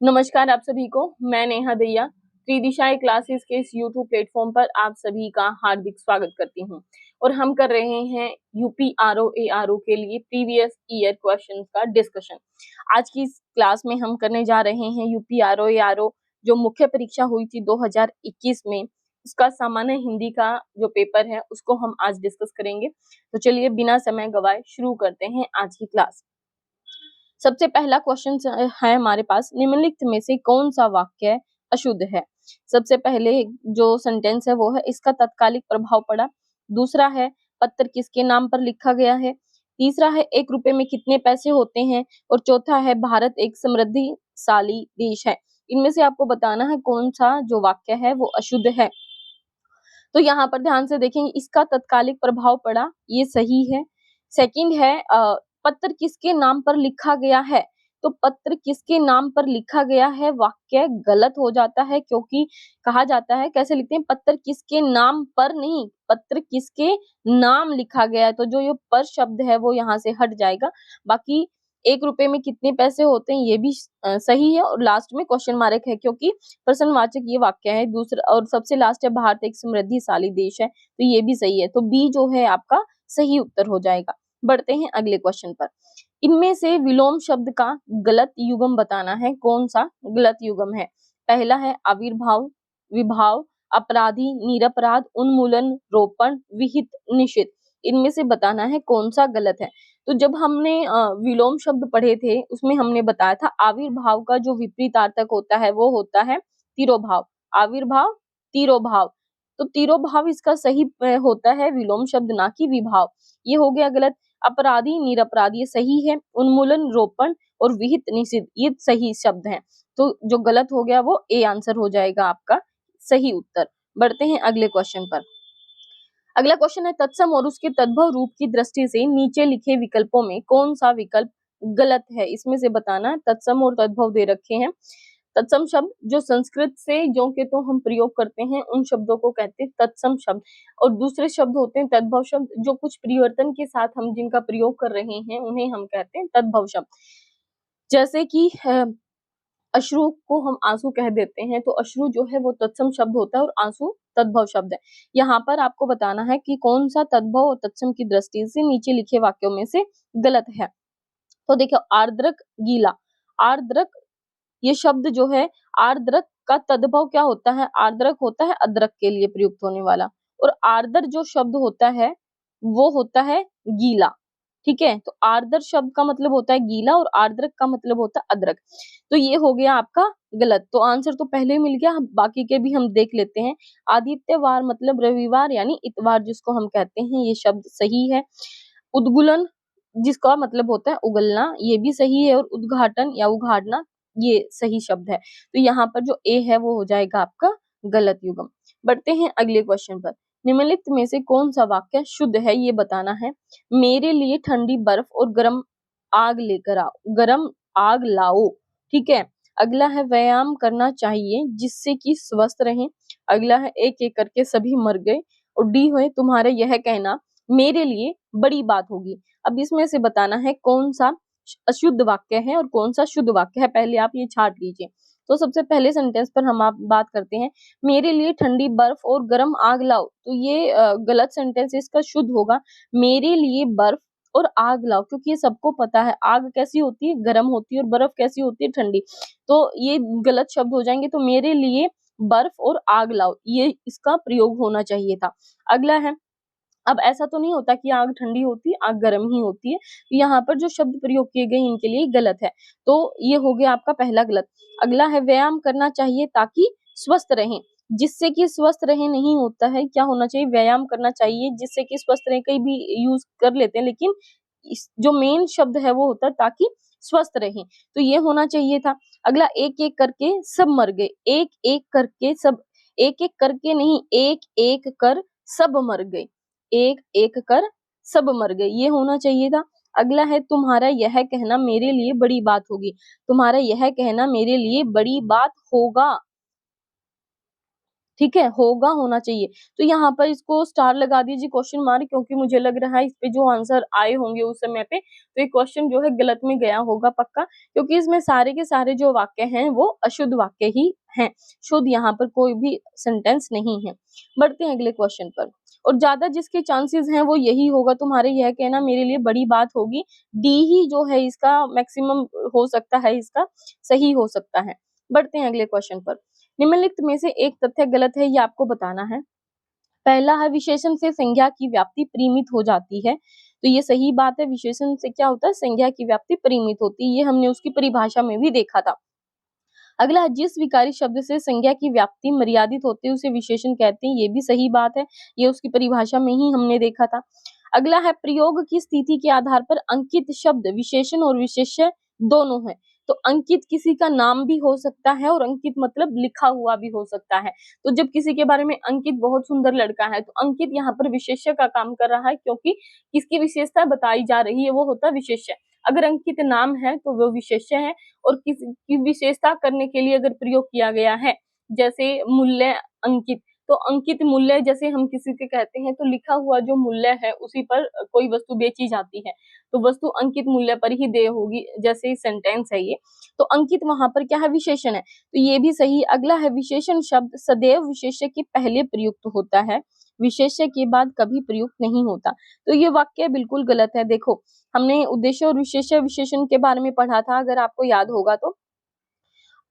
नमस्कार आप सभी को, मैं नेहा दहिया त्रिदिशाएं क्लासेस के इस यूट्यूब प्लेटफॉर्म पर आप सभी का हार्दिक स्वागत करती हूं। और हम कर रहे हैं यूपी आरओ एआरओ के लिए प्रीवियस ईयर क्वेश्चंस का डिस्कशन। आज की इस क्लास में हम करने जा रहे हैं यूपी आरओ एआरओ जो मुख्य परीक्षा हुई थी 2021 में, उसका सामान्य हिंदी का जो पेपर है उसको हम आज डिस्कस करेंगे। तो चलिए बिना समय गवाए शुरू करते हैं आज की क्लास। सबसे पहला क्वेश्चन है हमारे पास, निम्नलिखित में से कौन सा वाक्य अशुद्ध है। सबसे पहले जो सेंटेंस है वो है इसका तत्कालिक प्रभाव पड़ा। दूसरा है पत्र किसके नाम पर लिखा गया है। तीसरा है 1 रुपए में कितने पैसे होते हैं। और चौथा है भारत एक समृद्धिशाली देश है। इनमें से आपको बताना है कौन सा जो वाक्य है वो अशुद्ध है। तो यहाँ पर ध्यान से देखेंगे, इसका तत्कालिक प्रभाव पड़ा, ये सही है। सेकंड है पत्र किसके नाम पर लिखा गया है। तो पत्र किसके नाम पर लिखा गया है वाक्य गलत हो जाता है, क्योंकि कहा जाता है कैसे लिखते हैं, पत्र किसके नाम पर नहीं, पत्र किसके नाम लिखा गया है। तो जो ये पर शब्द है वो यहाँ से हट जाएगा। बाकी 1 रुपए में कितने पैसे होते हैं ये भी सही है। और लास्ट में क्वेश्चन मार्क है, क्योंकि प्रश्नवाचक ये वाक्य है। दूसरा और सबसे लास्ट है भारत एक समृद्धिशाली देश है, तो ये भी सही है। तो बी जो है आपका सही उत्तर हो जाएगा। बढ़ते हैं अगले क्वेश्चन पर। इनमें से विलोम शब्द का गलत युग्म बताना है। कौन सा गलत युग्म है। पहला है आविर्भाव, विभाव, अपराधी, निरपराध, उन्मूलन, रोपण, विहित, निषिद्ध। इनमें से बताना है कौन सा गलत है। तो जब हमने विलोम शब्द पढ़े थे उसमें हमने बताया था आविर्भाव का जो विपरीतार्थक होता है वो होता है तिरोभाव। आविर्भाव तिरोभाव, तो तिरोभाव इसका सही होता है विलोम शब्द, ना कि विभाव। ये हो गया गलत। अपराधी निरपराध ये सही है। उन्मूलन रोपण और विहित निषिद्ध ये सही शब्द हैं। तो जो गलत हो गया वो ए आंसर हो जाएगा आपका सही उत्तर। बढ़ते हैं अगले क्वेश्चन पर। अगला क्वेश्चन है तत्सम और उसके तद्भव रूप की दृष्टि से नीचे लिखे विकल्पों में कौन सा विकल्प गलत है। इसमें से बताना है। तत्सम और तद्भव दे रखे हैं। तत्सम शब्द जो संस्कृत से जो के तो हम प्रयोग करते हैं उन शब्दों को कहते हैं तत्सम शब्द। और दूसरे शब्द होते हैं तद्भव शब्द, जो कुछ परिवर्तन के साथ हम जिनका प्रयोग कर रहे हैं उन्हें हम कहते हैं तद्भव शब्द। जैसे कि अश्रु को हम आंसू कह देते हैं, तो अश्रु जो है वो तत्सम शब्द होता है और आंसू तद्भव शब्द है। यहाँ पर आपको बताना है कि कौन सा तद्भव और तत्सम की दृष्टि से नीचे लिखे वाक्यों में से गलत है। तो देखो आर्द्रक गीला, आर्द्रक ये शब्द जो है, आर्द्रक का तद्भव क्या होता है, आर्द्रक होता है अदरक के लिए प्रयुक्त होने वाला। और आर्द्र जो शब्द होता है वो होता है गीला। ठीक है, तो आर्द्र शब्द का मतलब होता है गीला और आर्द्रक का मतलब होता है अदरक। तो ये हो गया आपका गलत। तो आंसर तो पहले ही मिल गया, बाकी के भी हम देख लेते हैं। आदित्यवार मतलब रविवार यानी इतवार जिसको हम कहते हैं, ये शब्द सही है। उद्गुलन जिसका मतलब होता है उगलना, ये भी सही है। और उद्घाटन या उघाड़ना ये सही शब्द है। तो यहाँ पर जो ए है वो हो जाएगा आपका गलत युग्म। बढ़ते हैं अगले क्वेश्चन पर। निम्नलिखित में से कौन सा वाक्य शुद्ध है ये बताना है। मेरे लिए ठंडी बर्फ और गर्म आग लेकर आओ, गर्म आग लाओ। ठीक है। अगला है व्यायाम करना चाहिए जिससे कि स्वस्थ रहें। अगला है एक एक करके सभी मर गए। और डी है तुम्हारा यह कहना मेरे लिए बड़ी बात होगी। अब इसमें से बताना है कौन सा अशुद्ध वाक्य है और कौन सा शुद्ध वाक्य है। पहले आप ये छाट लीजिए। तो सबसे पहले सेंटेंस पर हम आप बात करते हैं, मेरे लिए ठंडी बर्फ और गर्म आग लाओ। तो ये गलत सेंटेंस, इसका शुद्ध होगा मेरे लिए बर्फ और आग लाओ, क्योंकि ये सबको पता है आग कैसी होती है, गर्म होती है, और बर्फ कैसी होती है, ठंडी। तो ये गलत शब्द हो जाएंगे। तो मेरे लिए बर्फ और आग लाओ ये इसका प्रयोग होना चाहिए था। अगला है, अब ऐसा तो नहीं होता कि आग ठंडी होती है आग गर्म ही होती है। यहाँ पर जो शब्द प्रयोग किए गए इनके लिए गलत है। तो ये हो गया आपका पहला गलत। अगला है व्यायाम करना चाहिए ताकि स्वस्थ रहें, जिससे कि स्वस्थ रहे नहीं होता है। क्या होना चाहिए, व्यायाम करना चाहिए जिससे कि स्वस्थ रहे, कहीं भी यूज कर लेते हैं, लेकिन जो मेन शब्द है वो होता है ताकि स्वस्थ रहें। तो ये होना चाहिए था। अगला एक एक करके सब मर गए, एक एक करके सब, एक एक करके नहीं, एक एक कर सब मर गए, एक एक कर सब मर गए, ये होना चाहिए था। अगला है तुम्हारा यह कहना मेरे लिए बड़ी बात होगी, तुम्हारा यह कहना मेरे लिए बड़ी बात होगा। ठीक है, होगा, होना चाहिए। तो यहाँ पर इसको स्टार लगा दीजिए क्वेश्चन मार्क, क्योंकि मुझे लग रहा है इस पे जो आंसर आए होंगे उस समय पे, तो ये क्वेश्चन जो है गलत में गया होगा पक्का, क्योंकि इसमें सारे के सारे जो वाक्य हैं वो अशुद्ध वाक्य ही हैं। शुद्ध यहाँ पर कोई भी सेंटेंस नहीं है। बढ़ते हैं अगले क्वेश्चन पर। और ज्यादा जिसके चांसेस हैं वो यही होगा, तुम्हारे यह कहना मेरे लिए बड़ी बात होगी, डी ही जो है इसका मैक्सिमम हो सकता है, इसका सही हो सकता है। बढ़ते हैं अगले क्वेश्चन पर। निम्नलिखित में से एक तथ्य गलत है, ये आपको बताना है। पहला है विशेषण से संज्ञा की व्याप्ति परिमित हो जाती है, तो ये सही बात है। विशेषण से क्या होता है, संज्ञा की व्याप्ति परिमित होती है, ये हमने उसकी परिभाषा में भी देखा था। अगला है जिस विकारी शब्द से संज्ञा की व्याप्ति मर्यादित होती है उसे विशेषण कहते हैं, ये भी सही बात है, ये उसकी परिभाषा में ही हमने देखा था। अगला है प्रयोग की स्थिति के आधार पर अंकित शब्द विशेषण और विशेष्य दोनों है। तो अंकित किसी का नाम भी हो सकता है और अंकित मतलब लिखा हुआ भी हो सकता है। तो जब किसी के बारे में अंकित बहुत सुंदर लड़का है, तो अंकित यहाँ पर विशेष्य का काम कर रहा है, क्योंकि किसकी विशेषता बताई जा रही है वो होता है विशेष्य। अगर अंकित नाम है तो वो विशेष्य है, और किसी की विशेषता करने के लिए अगर प्रयोग किया गया है, जैसे मूल्य अंकित, तो अंकित मूल्य जैसे हम किसी के कहते हैं, तो लिखा हुआ जो मूल्य है उसी पर कोई वस्तु बेची जाती है, तो वस्तु अंकित मूल्य पर ही देय होगी, जैसे सेंटेंस है ये। तो अंकित वहां पर क्या है, विशेषण है, तो ये भी सही। अगला है विशेषण शब्द सदैव विशेष्य के पहले प्रयुक्त होता है, विशेष्य के बाद कभी प्रयुक्त नहीं होता। तो ये वाक्य बिल्कुल गलत है। देखो, हमने उद्देश्य और विशेष्य विशेषण के बारे में पढ़ा था, अगर आपको याद होगा तो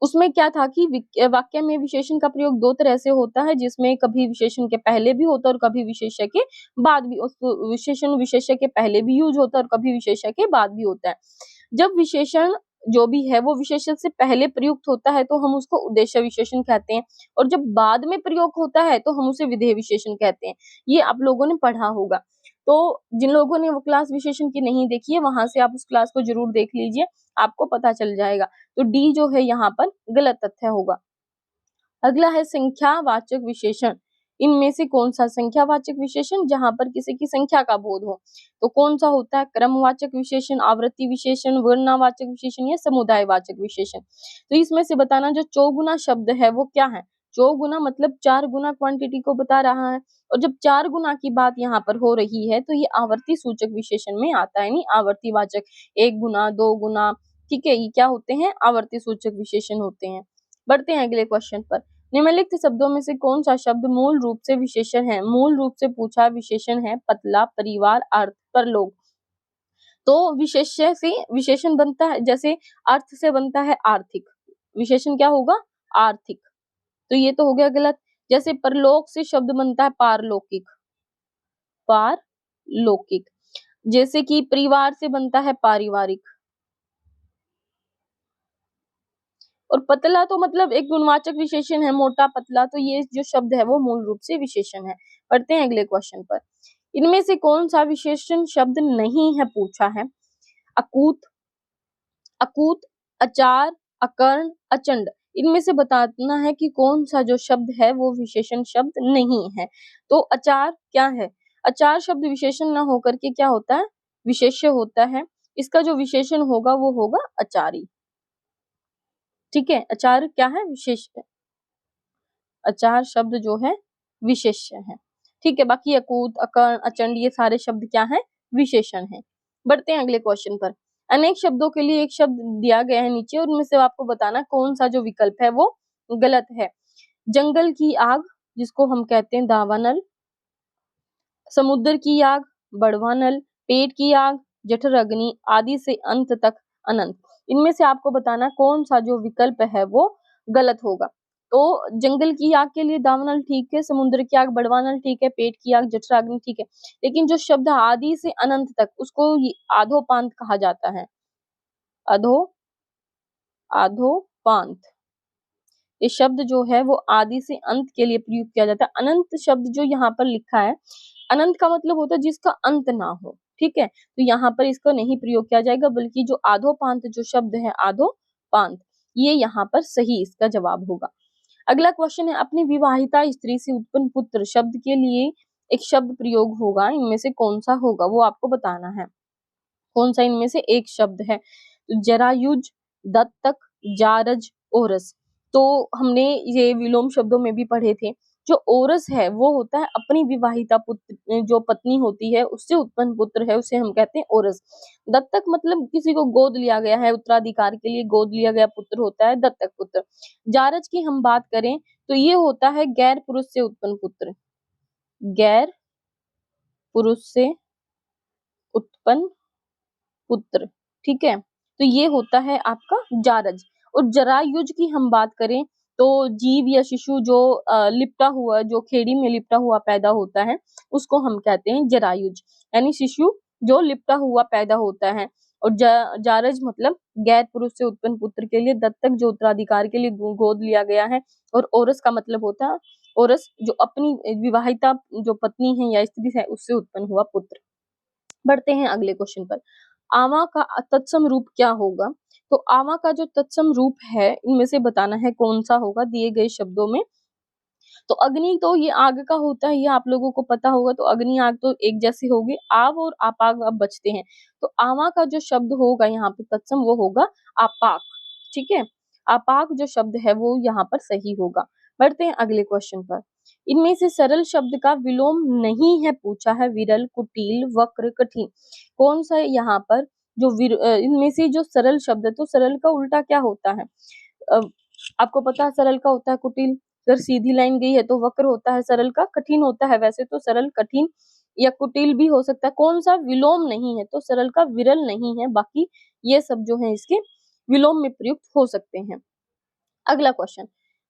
उसमें क्या था कि वाक्य में विशेषण का प्रयोग दो तरह से होता है, जिसमें कभी विशेषण के पहले भी होता है और कभी विशेष्य के बाद भी। उस विशेषण विशेष्य के पहले भी यूज होता है और कभी विशेष्य के बाद भी होता है। जब विशेषण जो भी है वो विशेषण से पहले प्रयुक्त होता है तो हम उसको उद्देश्य विशेषण कहते हैं, और जब बाद में प्रयोग होता है तो हम उसे विधेय विशेषण कहते हैं। ये आप लोगों ने पढ़ा होगा। तो जिन लोगों ने वो क्लास विशेषण की नहीं देखी है, वहां से आप उस क्लास को जरूर देख लीजिए, आपको पता चल जाएगा। तो डी जो है यहाँ पर गलत तथ्य होगा। अगला है संख्यावाचक विशेषण। इनमें से कौन सा संख्यावाचक विशेषण, जहां पर किसी की संख्या का बोध हो, तो कौन सा होता है, क्रमवाचक विशेषण, आवृत्ति विशेषण, वर्णवाचक विशेषण या समुदायवाचक विशेषण। तो इसमें से बताना, जो चौगुना शब्द है वो क्या है। चौगुना मतलब 4 गुना क्वांटिटी को बता रहा है, और जब 4 गुना की बात यहाँ पर हो रही है तो ये आवर्ती सूचक विशेषण में आता है, नहीं आवर्तीवाचक। 1 गुना, 2 गुना, ठीक है, ये क्या होते हैं, आवर्ती सूचक विशेषण होते हैं। बढ़ते हैं अगले क्वेश्चन पर। निम्नलिखित शब्दों में से कौन सा शब्द मूल रूप से विशेषण है। मूल रूप से पूछा, विशेषण है पतला, परिवार, अर्थ, परलोक। तो विशेष्य से विशेषण बनता है, जैसे अर्थ से बनता है आर्थिक, विशेषण क्या होगा, आर्थिक। तो ये तो हो गया गलत। जैसे परलोक से शब्द बनता है पारलौकिक, पारलौकिक। जैसे कि परिवार से बनता है पारिवारिक, और पतला तो मतलब एक गुणवाचक विशेषण है, मोटा पतला, तो ये जो शब्द है वो मूल रूप से विशेषण है। पढ़ते हैं अगले क्वेश्चन पर। इनमें से कौन सा विशेषण शब्द नहीं है पूछा है। अकूत, अकूत, अचार, अकर्ण, अचंड। इनमें से बताना है कि कौन सा जो शब्द है वो विशेषण शब्द नहीं है। तो अचार क्या है, अचार शब्द विशेषण न होकर के क्या होता है, विशेष्य होता है। इसका जो विशेषण होगा वो होगा अचारी। ठीक है, अचार क्या है, विशेष, अचार शब्द जो है विशेष्य है। ठीक है, बाकी अकूत, अकर्ण, अचंड ये सारे शब्द क्या है, विशेषण है। बढ़ते हैं अगले क्वेश्चन पर। अनेक शब्दों के लिए एक शब्द दिया गया है नीचे, और उनमें से आपको बताना कौन सा जो विकल्प है वो गलत है। जंगल की आग, जिसको हम कहते हैं दावानल, समुद्र की आग, बड़वानल, पेट की आग, जठर अग्नि, आदि से अंत तक अनंत। इनमें से आपको बताना कौन सा जो विकल्प है वो गलत होगा। तो जंगल की आग के लिए दावानल ठीक है, समुद्र की आग बड़वानल ठीक है, पेट की आग जठराग्नि ठीक है, लेकिन जो शब्द आदि से अनंत तक, उसको आधोपांत कहा जाता है। अधो, आधोपांत, ये शब्द जो है वो आदि से अंत के लिए प्रयुक्त किया जाता है। अनंत शब्द जो यहाँ पर लिखा है, अनंत का मतलब होता है जिसका अंत ना हो, ठीक है, तो यहाँ पर इसका नहीं प्रयोग किया जाएगा, बल्कि जो आधोपांत जो शब्द है, आधोपांत, ये यहाँ पर सही इसका जवाब होगा। अगला क्वेश्चन है, अपनी विवाहिता स्त्री से उत्पन्न पुत्र शब्द के लिए एक शब्द प्रयोग होगा, इनमें से कौन सा होगा वो आपको बताना है। कौन सा इनमें से एक शब्द है, तो जरायुज, दत्तक, जारज, ओरस। तो हमने ये विलोम शब्दों में भी पढ़े थे। जो ओरस है वो होता है अपनी विवाहिता पुत्र, जो पत्नी होती है उससे उत्पन्न पुत्र है उसे हम कहते हैं ओरस। दत्तक मतलब किसी को गोद लिया गया है, उत्तराधिकार के लिए गोद लिया गया पुत्र होता है दत्तक पुत्र। जारज की हम बात करें तो ये होता है गैर पुरुष से उत्पन्न पुत्र, गैर पुरुष से उत्पन्न पुत्र, ठीक है। तो ये होता है आपका जारज। और जरायुज की हम बात करें तो जीव या शिशु जो लिपटा हुआ, जो खेड़ी में लिपटा हुआ पैदा होता है उसको हम कहते हैं जरायुज, यानी शिशु जो लिपटा हुआ पैदा होता है। और जारज मतलब गैर पुरुष से उत्पन्न पुत्र के लिए दत्तक, जो उत्तराधिकार के लिए गोद लिया गया है। और ओरस का मतलब होता है ओरस जो अपनी विवाहिता जो पत्नी है या स्त्री है उससे उत्पन्न हुआ पुत्र। बढ़ते हैं अगले क्वेश्चन पर। आवा का तत्सम रूप क्या होगा? तो आवा का जो तत्सम रूप है इनमें से बताना है कौन सा होगा दिए गए शब्दों में। तो अग्नि तो ये आग का होता है, ये आप लोगों को पता होगा, तो अग्नि आग तो एक जैसी होगी। आव और आपाग अब बचते हैं, तो आवा का जो शब्द होगा यहाँ पे तत्सम वो होगा आपाक, ठीक है। आपाक जो शब्द है वो यहाँ पर सही होगा। बढ़ते हैं अगले क्वेश्चन पर। इनमें से सरल शब्द का विलोम नहीं है पूछा है, विरल, कुटिल, वक्र, कठिन। कौन सा यहाँ पर जो इनमें से जो सरल शब्द है, तो सरल का उल्टा क्या होता है? आपको पता है सरल का होता है कुटिल, अगर सीधी लाइन गई है तो वक्र होता है सरल का, कठिन होता है वैसे तो सरल, कठिन या कुटिल भी हो सकता है। कौन सा विलोम नहीं है? तो सरल का विरल नहीं है, बाकी ये सब जो है इसके विलोम में प्रयुक्त हो सकते हैं। अगला क्वेश्चन,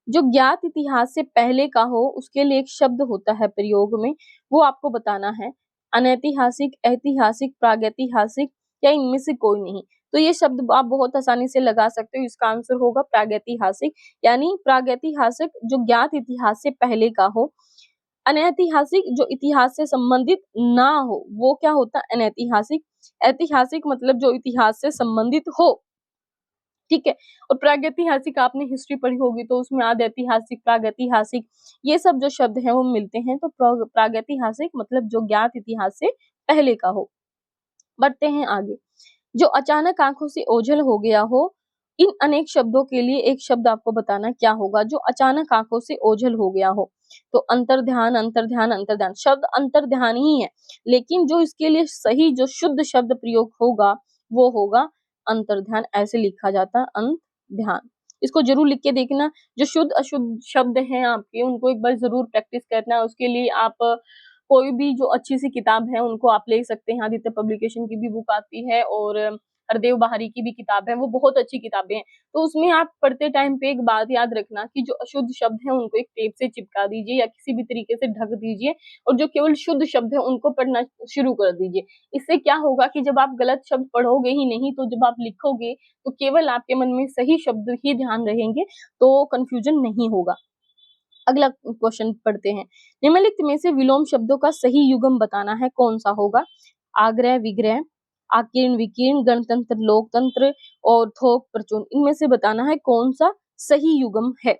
जो ज्ञात इतिहास से पहले का हो उसके लिए एक शब्द होता है प्रयोग में, वो आपको बताना है। अनैतिहासिक, ऐतिहासिक, प्रागैतिहासिक या इनमें से कोई नहीं। तो ये शब्द आप बहुत आसानी से लगा सकते हो, इसका आंसर होगा प्रागैतिहासिक, यानी प्रागैतिहासिक जो ज्ञात इतिहास से पहले का हो। अनैतिहासिक जो इतिहास से संबंधित ना हो वो क्या होता है? अनैतिहासिक। ऐतिहासिक मतलब जो इतिहास से संबंधित हो, ठीक है। और प्रागैतिहासिक आपने हिस्ट्री पढ़ी होगी तो उसमें आदि ऐतिहासिक, प्रागैतिहासिक ये सब जो शब्द हैं वो मिलते हैं। तो प्रागैतिहासिक मतलब जो ज्ञात इतिहास से पहले का हो। बढ़ते हैं आगे। जो अचानक आंखों से ओझल हो गया हो, इन अनेक शब्दों के लिए एक शब्द आपको बताना क्या होगा जो अचानक आंखों से ओझल हो गया हो। तो अंतर्ध्यान, अंतर्ध्यान, अंतर्ध्यान, शब्द अंतर्ध्यान ही है, लेकिन जो इसके लिए सही जो शुद्ध शब्द प्रयोग होगा वो होगा अंतर्ध्यान। ऐसे लिखा जाता है अंतर्ध्यान। इसको जरूर लिख के देखना। जो शुद्ध अशुद्ध शब्द हैं आपके उनको एक बार जरूर प्रैक्टिस करना है। उसके लिए आप कोई भी जो अच्छी सी किताब है उनको आप ले सकते हैं। आदित्य पब्लिकेशन की भी बुक आती है और हरदेव बहारी की भी किताब है, वो बहुत अच्छी किताबें हैं। तो उसमें आप पढ़ते टाइम पे एक बात याद रखना कि जो अशुद्ध शब्द है उनको एक टेप से चिपका दीजिए या किसी भी तरीके से ढक दीजिए, और जो केवल शुद्ध शब्द है उनको पढ़ना शुरू कर दीजिए। इससे क्या होगा कि जब आप गलत शब्द पढ़ोगे ही नहीं, तो जब आप लिखोगे तो केवल आपके मन में सही शब्द ही ध्यान रहेंगे, तो कंफ्यूजन नहीं होगा। अगला क्वेश्चन पढ़ते हैं। निम्नलिखित में से विलोम शब्दों का सही युग्म बताना है, कौन सा होगा? आग्रह, विग्रह, आकीर्ण, विकीर्ण, गणतंत्र, लोकतंत्र और थोक, प्रचुन, इनमें से बताना है कौन सा सही युग्म है।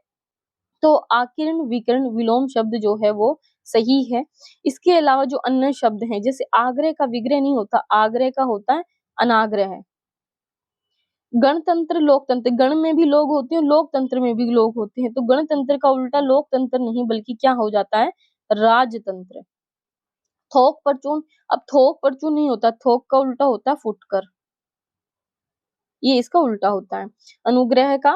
तो आकीर्ण, विकीर्ण, विलोम शब्द जो है वो सही है। इसके अलावा जो अन्य शब्द हैं, जैसे आग्रह का विग्रह नहीं होता, आग्रह का होता है अनाग्रह। गणतंत्र, लोकतंत्र, गण में भी लोग होते हैं, लोकतंत्र में भी लोग होते हैं, तो गणतंत्र का उल्टा लोकतंत्र नहीं बल्कि क्या हो जाता है? राजतंत्र। थोक, परचून, अब थोक परचून नहीं होता, थोक का उल्टा होता है फुटकर, ये इसका उल्टा होता है। अनुग्रह का,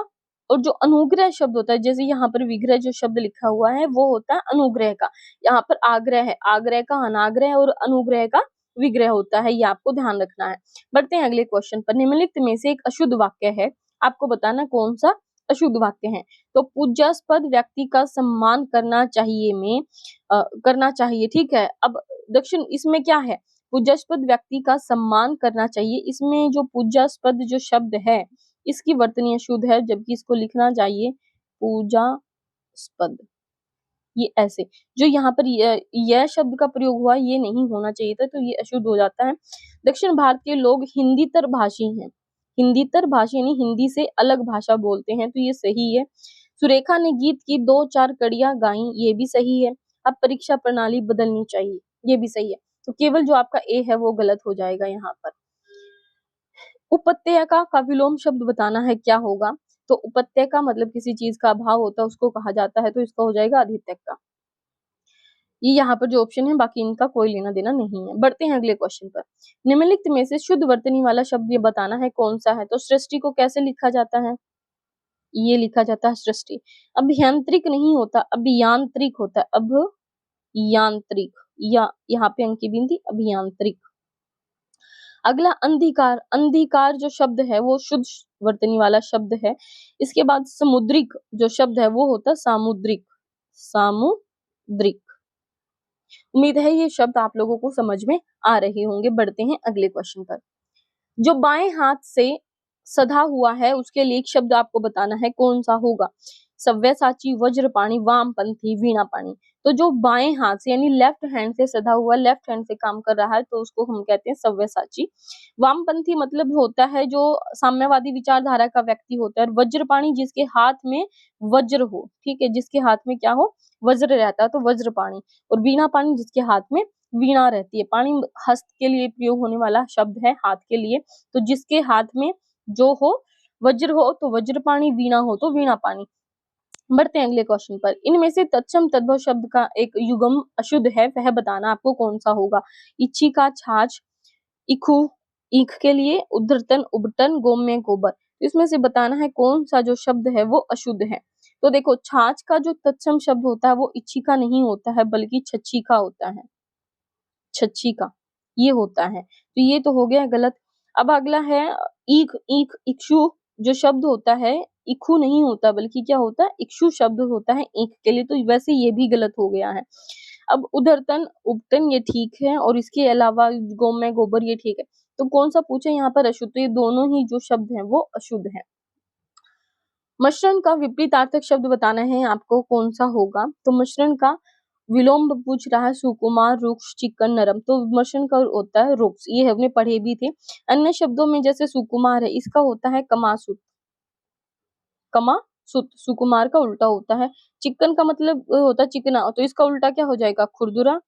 और जो अनुग्रह शब्द होता है, जैसे यहाँ पर विग्रह जो शब्द लिखा हुआ है वो होता है अनुग्रह का। यहाँ पर आग्रह है, आग्रह का अनाग्रह और अनुग्रह का विग्रह होता है, ये आपको ध्यान रखना है। बढ़ते हैं अगले क्वेश्चन पर। निम्नलिखित में से एक अशुद्ध वाक्य है, आपको बताना कौन सा अशुद्ध वाक्य है। तो पूज्यास्पद व्यक्ति का सम्मान करना चाहिए में करना चाहिए, ठीक है। अब दक्षिण इसमें क्या है? पूज्यास्पद व्यक्ति का सम्मान करना चाहिए, इसमें जो पूज्यास्पद जो शब्द है इसकी वर्तनी अशुद्ध है, जबकि इसको लिखना चाहिए पूजास्पद। ये ऐसे जो यहाँ पर यह शब्द का प्रयोग हुआ ये नहीं होना चाहिए था, तो ये अशुद्ध हो जाता है। दक्षिण भारत के लोग हिंदीतर भाषी हैं, हिंदीतर भाषी यानी हिंदी से अलग भाषा बोलते हैं, तो ये सही है। सुरेखा ने गीत की 2-4 कड़ियां गाई, ये भी सही है। अब परीक्षा प्रणाली बदलनी चाहिए, ये भी सही है। तो केवल जो आपका ए है वो गलत हो जाएगा यहाँ पर। उपत्यका का विलोम शब्द बताना है, क्या होगा? तो उपत्यका मतलब किसी चीज का अभाव होता है उसको कहा जाता है, तो इसका हो जाएगा अधित्यका। ये यहाँ पर जो ऑप्शन है बाकी इनका कोई लेना देना नहीं है। बढ़ते हैं अगले क्वेश्चन पर। निम्नलिखित में से शुद्ध वर्तनी वाला शब्द ये बताना है कौन सा है। तो सृष्टि को कैसे लिखा जाता है? ये लिखा जाता है सृष्टि। अभियांत्रिक नहीं होता, अभियांत्रिक होता है, अभियांत्रिक, या यहाँ पे अंक की बिंदी अभियांत्रिक। अगला अंधकार, अंधकार जो शब्द है वो शुद्ध वर्तनी वाला शब्द है। इसके बाद समुद्रिक जो शब्द है वो होता है सामुद्रिक, सामुद्रिक। उम्मीद है ये शब्द आप लोगों को समझ में आ रहे होंगे। बढ़ते हैं अगले क्वेश्चन पर। जो बाएं हाथ से सधा हुआ है उसके लिए एक शब्द आपको बताना है कौन सा होगा। सव्यसाची, वज्रपाणी, वामपंथी, वीणापाणी। तो जो बाएं हाथ से यानी लेफ्ट हैंड से सधा हुआ, लेफ्ट हैंड से काम कर रहा है तो उसको हम कहते हैं सव्यसाची। वामपंथी मतलब होता है जो साम्यवादी विचारधारा का व्यक्ति होता है। वज्रपाणी जिसके हाथ में वज्र हो, ठीक है, जिसके हाथ में क्या हो, वज्र रहता है, तो वज्रपाणी। और वीणापाणी जिसके हाथ में वीणा रहती है। पाणी हस्त के लिए प्रयोग होने वाला शब्द है, हाथ के लिए। तो जिसके हाथ में जो हो वज्र हो तो वज्रपाणी, वीणा हो तो वीणापाणी। बढ़ते हैं अगले क्वेश्चन पर। इनमें से तत्सम तद्भव शब्द का एक युग्म अशुद्ध है, वह बताना आपको कौन सा होगा। इच्छिका, छाछ, इखु, ईख के लिए, उद्धर्तन, उबटन, गोम्य, गोबर। इसमें से बताना है कौन सा जो शब्द है वो अशुद्ध है। तो देखो छाछ का जो तत्सम शब्द होता है वो इच्छिका नहीं होता है बल्कि छच्छिका होता है, छच्छिका ये होता है। तो ये तो हो गया गलत। अब अगला है ईख, ईख, इक्षु जो शब्द होता है इखु नहीं होता बल्कि क्या होता है, इक्षु शब्द होता है ईख के लिए। तो वैसे ये भी गलत हो गया है। अब उधरतन, उपतन ये ठीक है और इसके अलावा गोमय, गोबर ये ठीक है। तो कौन सा पूछे यहाँ पर अशुद्ध? तो ये दोनों ही जो शब्द हैं वो अशुद्ध हैं। मिश्रण का विपरीतार्थक शब्द बताना है आपको कौन सा होगा। तो मिश्रण का विलोम पूछ रहा है, सुकुमार, रुक्ष, चिकन, नरम। तो मिश्रण का होता है रुक्ष, ये हमने पढ़े भी थे। अन्य शब्दों में जैसे सुकुमार है, इसका होता है कमासुत, कमासुत सुकुमार का उल्टा होता है। चिकन का मतलब होता है चिकना, तो इसका उल्टा क्या हो जाएगा, खुरदुरा।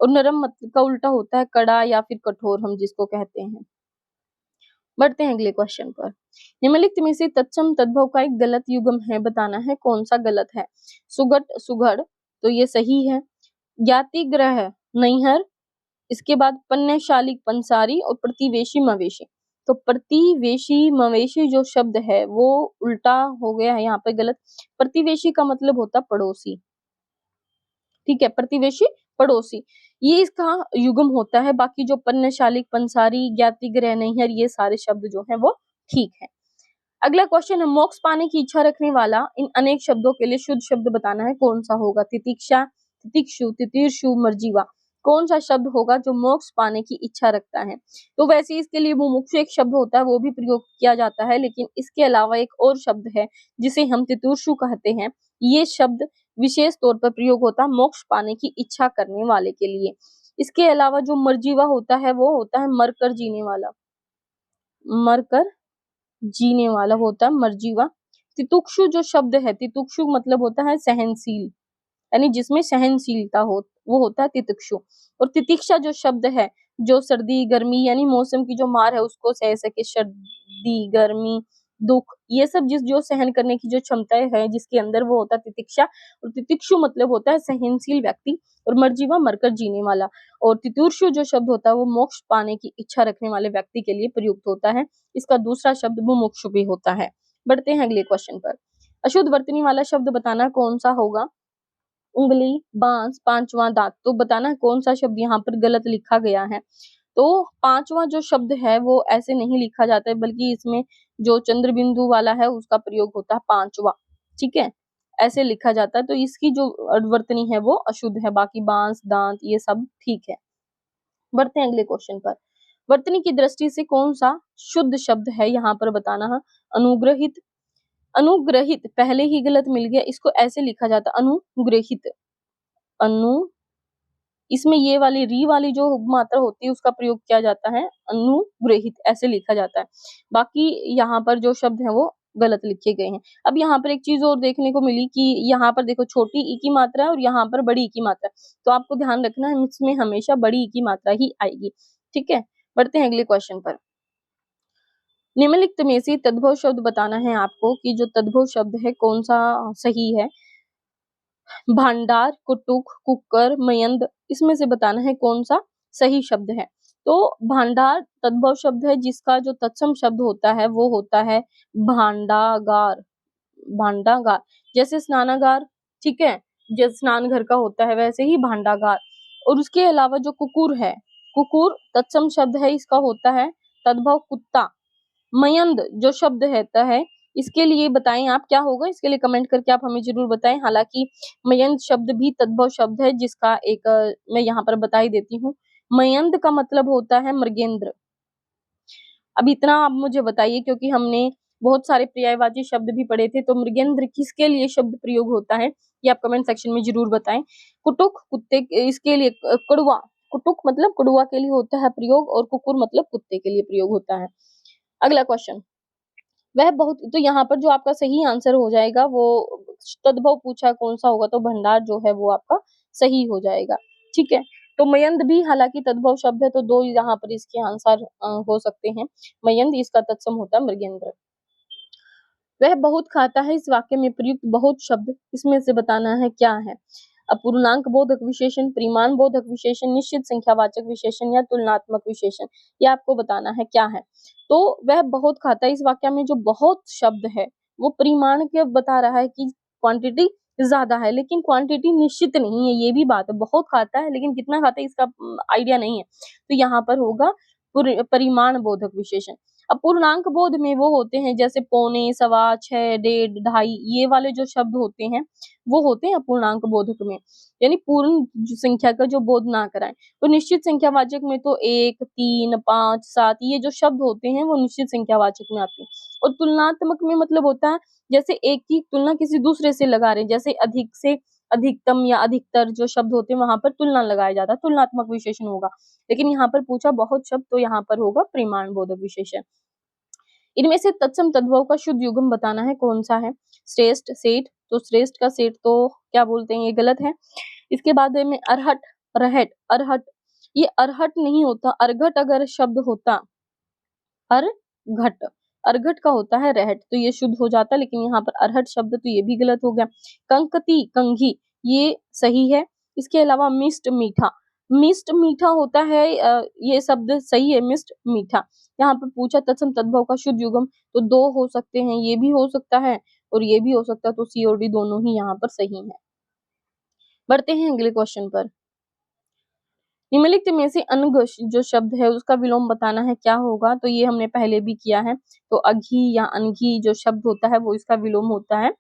और नरम का उल्टा होता है कड़ा या फिर कठोर, हम जिसको कहते हैं। बढ़ते हैं अगले क्वेश्चन पर। निम्नलिखित में से तत्सम तद्भव का एक गलत युग्म है, बताना है कौन सा गलत है। सुगट, सुघड़, तो ये सही है। ज्ञातिग्रह, नैहर। इसके बाद पन्यशालिक, पंसारी। और प्रतिवेशी, मवेशी। तो प्रतिवेशी मवेशी जो शब्द है वो उल्टा हो गया है यहाँ पे गलत। प्रतिवेशी का मतलब होता पड़ोसी, ठीक है, प्रतिवेशी पड़ोसी, ये इसका युग्म होता है। बाकी जो पन्यशालिक, पंसारी, ज्ञातिग्रह, नैहर ये सारे शब्द जो है वो ठीक है। अगला क्वेश्चन है, मोक्ष पाने की इच्छा रखने वाला इन अनेक शब्दों के लिए शुद्ध शब्द बताना है कौन सा होगा। तितिक्षा, तितिक्षु, तितीर्षु, मर्जीवा। कौन सा शब्द होगा जो मोक्ष पाने की इच्छा रखता है। तो वैसे इसके लिए मुमुक्षु एक शब्द होता है वो भी प्रयोग किया जाता है, लेकिन इसके अलावा एक और शब्द है जिसे हम तितुर्षु कहते हैं। ये शब्द विशेष तौर पर प्रयोग होता है मोक्ष पाने की इच्छा करने वाले के लिए। इसके अलावा जो मर्जीवा होता है वो होता है मरकर जीने वाला, मरकर जीने वाला होता है मर्जीवा। तितुक्षु जो शब्द है, तितुक्षु मतलब होता है सहनशील, यानी जिसमें सहनशीलता हो, वो होता है तितिक्षु। और तितिक्षा जो शब्द है जो सर्दी गर्मी यानी मौसम की जो मार है उसको सह सके, सर्दी गर्मी दुख ये सब जिस जो सहन करने की जो क्षमता है जिसके अंदर, वो होता है तितिक्षा। और तितिक्षु मतलब होता है सहनशील व्यक्ति। और मर्जीवा मरकर जीने वाला। और तितुर्षु जो शब्द होता है वो मोक्ष पाने की इच्छा रखने वाले व्यक्ति के लिए प्रयुक्त होता है। इसका दूसरा शब्द मुमुक्षु भी होता है। बढ़ते हैं अगले क्वेश्चन पर। अशुद्ध वर्तनी वाला शब्द बताना कौन सा होगा। उंगली, बांस, पांचवा दांत। तो बताना कौन सा शब्द यहाँ पर गलत लिखा गया है। तो पांचवा जो शब्द है वो ऐसे नहीं लिखा जाता है बल्कि इसमें जो चंद्र बिंदु वाला है उसका प्रयोग होता है पांचवा, ठीक है, ऐसे लिखा जाता है। तो इसकी जो वर्तनी है वो अशुद्ध है, बाकी बांस, दांत ये सब ठीक है। बढ़ते हैं अगले क्वेश्चन पर। वर्तनी की दृष्टि से कौन सा शुद्ध शब्द है यहाँ पर बताना है। अनुग्रहित, अनुग्रहित पहले ही गलत मिल गया, इसको ऐसे लिखा जाता है अनुग्रहित, अनु, इसमें ये वाली री वाली जो मात्रा होती है उसका प्रयोग किया जाता है, अनुग्रहित ऐसे लिखा जाता है। बाकी यहाँ पर जो शब्द है वो गलत लिखे गए हैं। अब यहाँ पर एक चीज और देखने को मिली कि यहाँ पर देखो छोटी ई की मात्रा है और यहाँ पर बड़ी ई की मात्रा है, तो आपको ध्यान रखना है इसमें हमेशा बड़ी ई की मात्रा ही आएगी, ठीक है। बढ़ते हैं अगले क्वेश्चन पर। निम्नलिखित में से तद्भव शब्द बताना है आपको कि जो तद्भव शब्द है कौन सा सही है। भांडार, कुटुक, कुकर, मयंद, इसमें से बताना है कौन सा सही शब्द है। तो भांडार तद्भव शब्द है जिसका जो तत्सम शब्द होता है वो होता है भांडागार। भांडागार जैसे स्नानागार, ठीक है, जैसे स्नान घर का होता है वैसे ही भांडागार। और उसके अलावा जो कुकुर है, कुकुर तत्सम शब्द है, इसका होता है तद्भव कुत्ता। मयंद जो शब्द रहता है इसके लिए बताएं आप क्या होगा, इसके लिए कमेंट करके आप हमें जरूर बताएं। हालांकि मयंद शब्द भी तद्भव शब्द है जिसका एक मैं यहाँ पर बता ही देती हूँ। मयंद का मतलब होता है मृगेंद्र। अब इतना आप मुझे बताइए क्योंकि हमने बहुत सारे पर्यायवाची शब्द भी पढ़े थे, तो मृगेंद्र किसके लिए शब्द प्रयोग होता है ये आप कमेंट सेक्शन में जरूर बताएं। कुटुक कुत्ते, इसके लिए कड़ुआ, कुटुक मतलब कड़ुआ के लिए होता है प्रयोग और कुकुर मतलब कुत्ते के लिए प्रयोग होता है। अगला क्वेश्चन, वह बहुत, तो यहाँ पर जो आपका सही आंसर हो जाएगा वो तद्भव पूछा कौन सा होगा, तो भंडार जो है वो आपका सही हो जाएगा। ठीक है, तो मयंद भी हालांकि तद्भव शब्द है, तो दो यहाँ पर इसके आंसर हो सकते हैं। मयंद इसका तत्सम होता है मृगेंद्र। वह बहुत खाता है, इस वाक्य में प्रयुक्त बहुत शब्द इसमें से बताना है क्या है। अपूर्णांक बोधक विशेषण, परिमाण बोधक विशेषण, निश्चित संख्यावाचक विशेषण या तुलनात्मक विशेषण, ये आपको बताना है क्या है। तो वह बहुत खाता है, इस वाक्य में जो बहुत शब्द है वो परिमाण के बता रहा है कि क्वांटिटी ज्यादा है, लेकिन क्वांटिटी निश्चित नहीं है, ये भी बात है। बहुत खाता है लेकिन कितना खाता है इसका आइडिया नहीं है, तो यहाँ पर होगा परिमाण बोधक विशेषण। अपूर्णांक बोध में वो होते हैं जैसे पौने, सवा, 6, 1.5, 2.5, ये वाले जो शब्द होते हैं वो होते हैं अपूर्णांक बोधक में, यानी पूर्ण संख्या का जो बोध ना कराएं। तो निश्चित संख्यावाचक में तो 1, 3, 5, 7 ये जो शब्द होते हैं वो निश्चित संख्यावाचक में आते हैं। और तुलनात्मक में मतलब होता है जैसे एक की तुलना किसी दूसरे से लगा रहे हैं, जैसे अधिक से अधिकतम या अधिकतर जो शब्द होते हैं वहां पर तुलना लगाया जाता है, तुलनात्मक विशेषण होगा। लेकिन यहाँ पर पूछा बहुत शब्द, तो यहाँ पर होगा परिमाण बोधक विशेषण। इनमें से तत्सम तद्भव का शुद्ध युग्म बताना है कौन सा है। श्रेष्ठ, सेठ, तो श्रेष्ठ का सेठ तो क्या बोलते हैं, ये गलत है। इसके बाद में अरहट, रहट, अरहट, ये अरहट नहीं होता, अर्घट अगर शब्द होता, अर्घट, अर्घट का होता है रहट, तो ये शुद्ध हो जाता, लेकिन यहाँ पर अरहट शब्द तो ये भी गलत हो गया। कंकती, कंघी, ये सही है। इसके अलावा मिष्ट, मीठा, मिष्ट मीठा होता है, ये शब्द सही है, मिष्ट मीठा। यहाँ पर पूछा तत्सम तद्भव का शुद्ध युग्म, तो दो हो सकते हैं, ये भी हो सकता है और ये भी हो सकता है, तो सी और डी दोनों ही यहाँ पर सही है। बढ़ते हैं अगले क्वेश्चन पर। निम्नलिखित में से अनग जो शब्द है उसका विलोम बताना है क्या होगा, तो ये हमने पहले भी किया है। तो अघी या अनघी जो शब्द होता है वो इसका विलोम होता है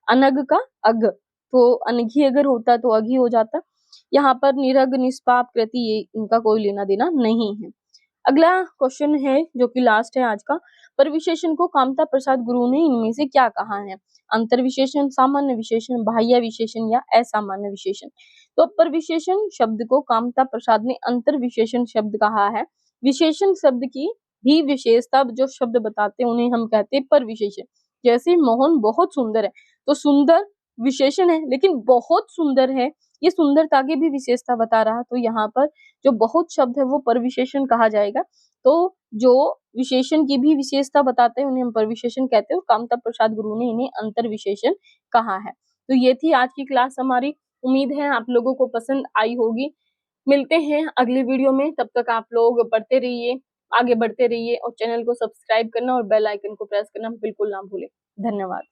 अनग का अग, तो अनघी अगर होता तो अघी हो जाता। यहाँ पर निरग, निष्पाप, कृति, ये इनका कोई लेना देना नहीं है। अगला क्वेश्चन है जो कि लास्ट है आज का। पर विशेषण को कामता प्रसाद गुरु ने इनमें से क्या कहा है। अंतर विशेषण, सामान्य विशेषण, बाह्य विशेषण या असामान्य विशेषण। तो पर विशेषण शब्द को कामता प्रसाद ने अंतर विशेषण शब्द कहा है। विशेषण शब्द की भी विशेषता जो शब्द बताते हैं उन्हें हम कहते हैं पर विशेषण। जैसे मोहन बहुत सुंदर है, तो सुंदर विशेषण है लेकिन बहुत सुंदर है, ये सुंदरता की भी विशेषता बता रहा, तो यहाँ पर जो बहुत शब्द है वो पर विशेषण कहा जाएगा। तो जो विशेषण की भी विशेषता बताते हैं उन्हें हम पर विशेषण कहते हैं, और कामता प्रसाद गुरु ने इन्हें अंतर विशेषण कहा है। तो ये थी आज की क्लास हमारी, उम्मीद है आप लोगों को पसंद आई होगी। मिलते हैं अगली वीडियो में, तब तक आप लोग पढ़ते रहिए, आगे बढ़ते रहिए और चैनल को सब्सक्राइब करना और बेल आइकन को प्रेस करना बिल्कुल ना भूलें। धन्यवाद।